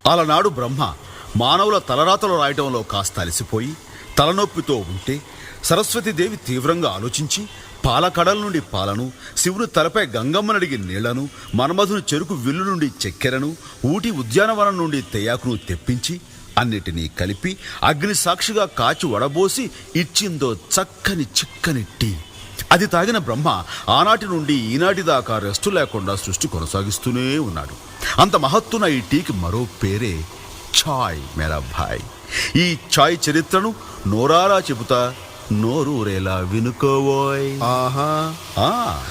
అలనాడు బ్రహ్మ మానవుల తలరాతలు రాయటంలో కాస్త అలసిపోయి తలనొప్పితో ఉంటే సరస్వతీదేవి తీవ్రంగా ఆలోచించి పాలకడల నుండి పాలను, శివుని తలపై గంగమ్మనడిగి నీళ్లను, మన్మధుని చెరుకు విల్లు నుండి చక్కెరను, ఊటి ఉద్యానవనం నుండి తెయాకును తెప్పించి అన్నిటినీ కలిపి అగ్ని సాక్షిగా కాచి వడబోసి ఇచ్చిందో చక్కని చిక్కని టీ. అది తాగిన బ్రహ్మ ఆనాటి నుండి ఈనాటి దాకా రెస్టు లేకుండా సృష్టి కొనసాగిస్తూనే ఉన్నాడు. అంత మహత్తున ఈ టీకి మరో పేరే ఛాయ్ మేరా భాయ్. ఈ ఛాయ్ చరిత్రను నోరారా చెబుతా, నోరూరేలా వినుకోవోయ్. ఆహా. ఆ